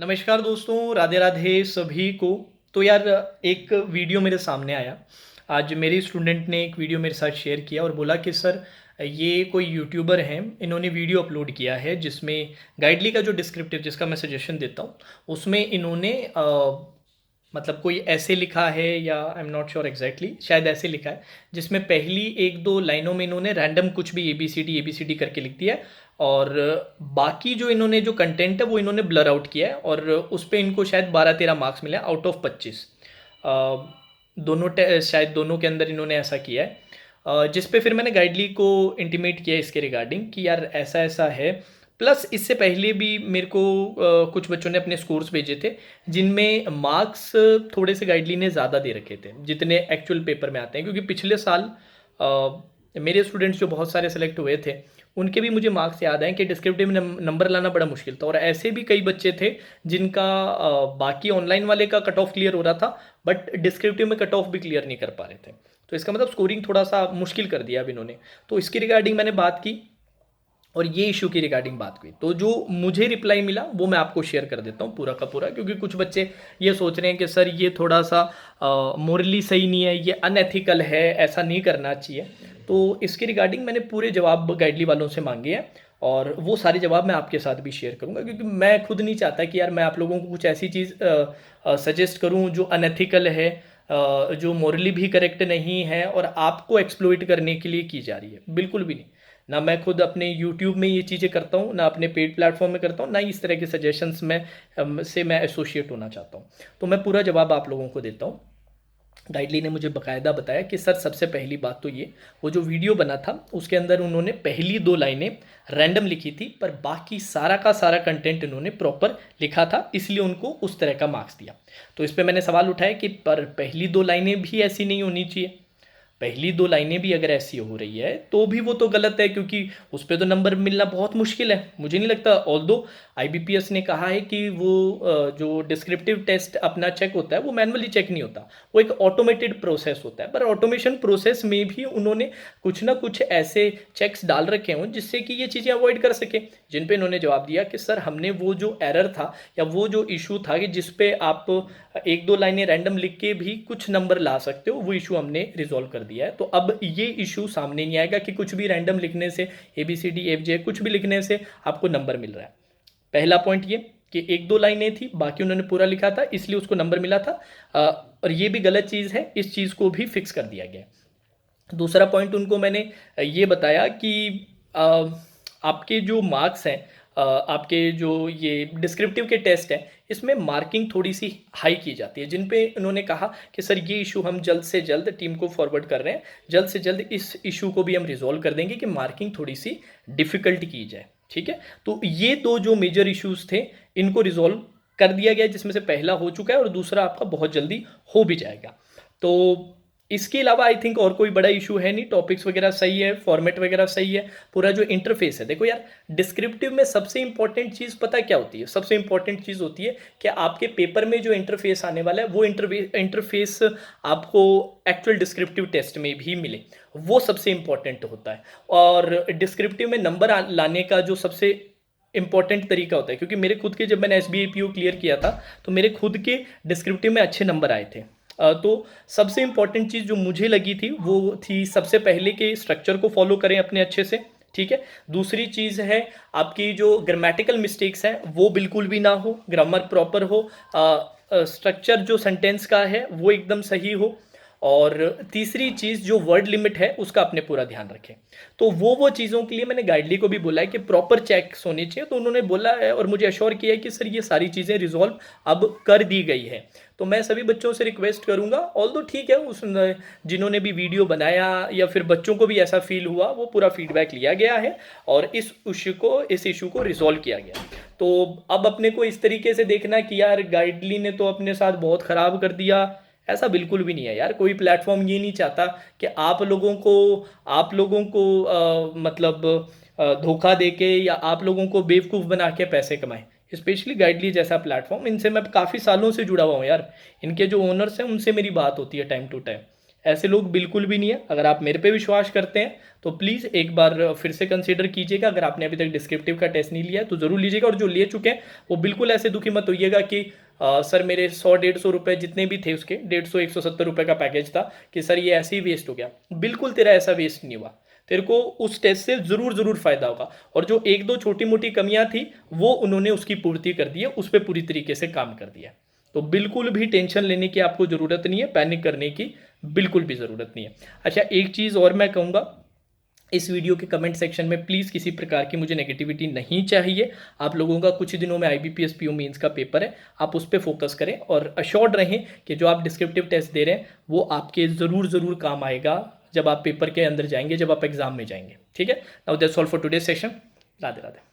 नमस्कार दोस्तों, राधे राधे सभी को। तो यार, एक वीडियो मेरे सामने आया। आज मेरे स्टूडेंट ने एक वीडियो मेरे साथ शेयर किया और बोला कि सर, ये कोई यूट्यूबर हैं, इन्होंने वीडियो अपलोड किया है जिसमें गाइडली का जो डिस्क्रिप्टिव जिसका मैं सजेशन देता हूँ उसमें इन्होंने मतलब कोई ऐसे लिखा है या I am not sure exactly, शायद ऐसे लिखा है जिसमें पहली एक दो लाइनों में इन्होंने रैंडम कुछ भी ए बी सी डी करके लिख दिया है और बाकी जो इन्होंने जो कंटेंट है वो इन्होंने ब्लर आउट किया है और उस पर इनको शायद 12-13 मार्क्स मिले आउट ऑफ 25। दोनों शायद दोनों के अंदर इन्होंने ऐसा किया है। जिस पे फिर मैंने गाइडली को इंटीमेट किया इसके रिगार्डिंग कि यार ऐसा ऐसा है। प्लस इससे पहले भी मेरे को कुछ बच्चों ने अपने स्कोर्स भेजे थे जिनमें मार्क्स थोड़े से गाइडली ने ज़्यादा दे रखे थे जितने एक्चुअल पेपर में आते हैं, क्योंकि पिछले साल मेरे स्टूडेंट्स जो बहुत सारे सेलेक्ट हुए थे उनके भी मुझे मार्क्स याद आए कि डिस्क्रिप्टिव में नंबर लाना बड़ा मुश्किल था और ऐसे भी कई बच्चे थे जिनका बाकी ऑनलाइन वाले का कट ऑफ क्लियर हो रहा था बट डिस्क्रिप्टिव में कट ऑफ भी क्लियर नहीं कर पा रहे थे। तो इसका मतलब स्कोरिंग थोड़ा सा मुश्किल कर दिया अब इन्होंने। तो इसकी रिगार्डिंग मैंने बात की और ये इशू की रिगार्डिंग बात हुई, तो जो मुझे रिप्लाई मिला वो मैं आपको शेयर कर देता हूँ पूरा का पूरा, क्योंकि कुछ बच्चे ये सोच रहे हैं कि सर ये थोड़ा सा मोरली सही नहीं है, ये अनएथिकल है, ऐसा नहीं करना चाहिए। तो इसके रिगार्डिंग मैंने पूरे जवाब गाइडली वालों से मांगे हैं और वो सारे जवाब मैं आपके साथ भी शेयर करूँगा, क्योंकि मैं खुद नहीं चाहता कि यार मैं आप लोगों को कुछ ऐसी चीज़ सजेस्ट करूँ जो अनएथिकल है, जो मोरली भी करेक्ट नहीं है और आपको एक्सप्लॉइट करने के लिए की जा रही है, बिल्कुल भी नहीं। ना मैं खुद अपने यूट्यूब में ये चीज़ें करता हूँ, ना अपने पेड प्लेटफॉर्म में करता हूँ, ना ही इस तरह के सजेशंस में से मैं एसोसिएट होना चाहता हूँ। तो मैं पूरा जवाब आप लोगों को देता हूँ। गाइडली ने मुझे बकायदा बताया कि सर सबसे पहली बात तो ये, वो जो वीडियो बना था उसके अंदर उन्होंने पहली 2 लाइनें रैंडम लिखी थी पर बाकी सारा का सारा कंटेंट इन्होंने प्रॉपर लिखा था, इसलिए उनको उस तरह का मार्क्स दिया। तो इस पर मैंने सवाल उठाया कि पर पहली 2 लाइनें भी ऐसी नहीं होनी चाहिए, पहली 2 लाइनें भी अगर ऐसी हो रही है तो भी वो तो गलत है, क्योंकि उस पर तो नंबर मिलना बहुत मुश्किल है। मुझे नहीं लगता, ऑल्दो आईबीपीएस ने कहा है कि वो जो डिस्क्रिप्टिव टेस्ट अपना चेक होता है वो मैनुअली चेक नहीं होता, वो एक ऑटोमेटेड प्रोसेस होता है, पर ऑटोमेशन प्रोसेस में भी उन्होंने कुछ ना कुछ ऐसे चेक्स डाल रखे हों जिससे कि ये चीज़ें अवॉइड कर सके। जिन पे इन्होंने जवाब दिया कि सर हमने वो जो एरर था या वो जो इशू था कि जिस पे आप 1-2 लाइनें रैंडम लिख के भी कुछ नंबर ला सकते हो, वो इशू हमने रिजॉल्व कर दिया है। तो अब ये इशू सामने नहीं आएगा कि कुछ भी रैंडम लिखने से ABCD FJ कुछ भी लिखने से आपको नंबर मिल रहा है। पहला पॉइंट ये कि 1-2 लाइनें थी, बाकी उन्होंने पूरा लिखा था इसलिए उसको नंबर मिला था। और ये भी गलत चीज़ है, इस चीज़ को भी फिक्स कर दिया गया। दूसरा पॉइंट उनको मैंने ये बताया कि आपके जो मार्क्स हैं, आपके जो ये डिस्क्रिप्टिव के टेस्ट हैं, इसमें मार्किंग थोड़ी सी हाई की जाती है, जिन पे उन्होंने कहा कि सर ये इशू हम जल्द से जल्द टीम को फॉरवर्ड कर रहे हैं, जल्द से जल्द इस इशू को भी हम रिजॉल्व कर देंगे कि मार्किंग थोड़ी सी डिफ़िकल्ट की जाए। ठीक है, तो ये 2 जो मेजर इश्यूज़ थे इनको रिजॉल्व कर दिया गया, जिसमें से पहला हो चुका है और दूसरा आपका बहुत जल्दी हो भी जाएगा। तो इसके अलावा आई थिंक और कोई बड़ा इशू है नहीं, टॉपिक्स वगैरह सही है, फॉर्मेट वगैरह सही है, पूरा जो इंटरफेस है। देखो यार, डिस्क्रिप्टिव में सबसे इंपॉर्टेंट चीज़ पता क्या होती है? सबसे इंपॉर्टेंट चीज़ होती है कि आपके पेपर में जो इंटरफेस आने वाला है वो इंटरफेस आपको एक्चुअल डिस्क्रिप्टिव टेस्ट में भी मिले, वो सबसे इंपॉर्टेंट होता है। और डिस्क्रिप्टिव में नंबर लाने का जो सबसे इंपॉर्टेंट तरीका होता है, क्योंकि मेरे खुद के जब मैंने SBI PO क्लियर किया था तो मेरे खुद के डिस्क्रिप्टिव में अच्छे नंबर आए थे। तो सबसे इंपॉर्टेंट चीज़ जो मुझे लगी थी वो थी, सबसे पहले के स्ट्रक्चर को फॉलो करें अपने अच्छे से। ठीक है, दूसरी चीज़ है आपकी जो ग्रामेटिकल मिस्टेक्स हैं वो बिल्कुल भी ना हो, ग्रामर प्रॉपर हो, स्ट्रक्चर जो सेंटेंस का है वो एकदम सही हो, और तीसरी चीज़ जो वर्ड लिमिट है उसका अपने पूरा ध्यान रखें। तो वो चीज़ों के लिए मैंने गाइडली को भी बोला है कि प्रॉपर चेक्स होने चाहिए, तो उन्होंने बोला है और मुझे अश्योर किया है कि सर ये सारी चीज़ें रिजॉल्व अब कर दी गई है। तो मैं सभी बच्चों से रिक्वेस्ट करूंगा, ऑल्दो ठीक है उस जिन्होंने भी वीडियो बनाया या फिर बच्चों को भी ऐसा फील हुआ, वो पूरा फीडबैक लिया गया है और इस इशू को रिजॉल्व किया गया। तो अब अपने को इस तरीके से देखना कि यार गाइडली ने तो अपने साथ बहुत ख़राब कर दिया, ऐसा बिल्कुल भी नहीं है यार। कोई प्लेटफॉर्म ये नहीं चाहता कि आप लोगों को मतलब धोखा देके या आप लोगों को बेवकूफ़ बना के पैसे कमाएं। स्पेशली गाइडली जैसा प्लेटफॉर्म, इनसे मैं काफ़ी सालों से जुड़ा हुआ हूँ यार। इनके जो ओनर्स हैं उनसे मेरी बात होती है टाइम टू टाइम, ऐसे लोग बिल्कुल भी नहीं है। अगर आप मेरे पे विश्वास करते हैं तो प्लीज़ एक बार फिर से कंसीडर कीजिएगा। अगर आपने अभी तक डिस्क्रिप्टिव का टेस्ट नहीं लिया है तो ज़रूर लीजिएगा, और जो ले चुके हैं वो बिल्कुल ऐसे दुखी मत होइएगा कि सर मेरे 100-150 रुपये जितने भी थे उसके 150-170 रुपये का पैकेज था कि सर ये ऐसे ही वेस्ट हो गया। बिल्कुल तेरा ऐसा वेस्ट नहीं हुआ, तेरे को उस टेस्ट से ज़रूर ज़रूर फायदा होगा। और जो एक दो छोटी मोटी कमियां थी वो उन्होंने उसकी पूर्ति कर दी है, उस पर पूरी तरीके से काम कर दिया। तो बिल्कुल भी टेंशन लेने की आपको ज़रूरत नहीं है, पैनिक करने की बिल्कुल भी ज़रूरत नहीं है। अच्छा, एक चीज़ और मैं कहूँगा, इस वीडियो के कमेंट सेक्शन में प्लीज़ किसी प्रकार की मुझे नेगेटिविटी नहीं चाहिए। आप लोगों का कुछ दिनों में IBPS PO मेंस का पेपर है, आप उस पर फोकस करें और अश्योर्ड रहें कि जो आप डिस्क्रिप्टिव टेस्ट दे रहे हैं वो आपके ज़रूर ज़रूर काम आएगा जब आप पेपर के अंदर जाएंगे, जब आप एग्जाम में जाएंगे। ठीक है, now that's all for today session. Radhe Radhe.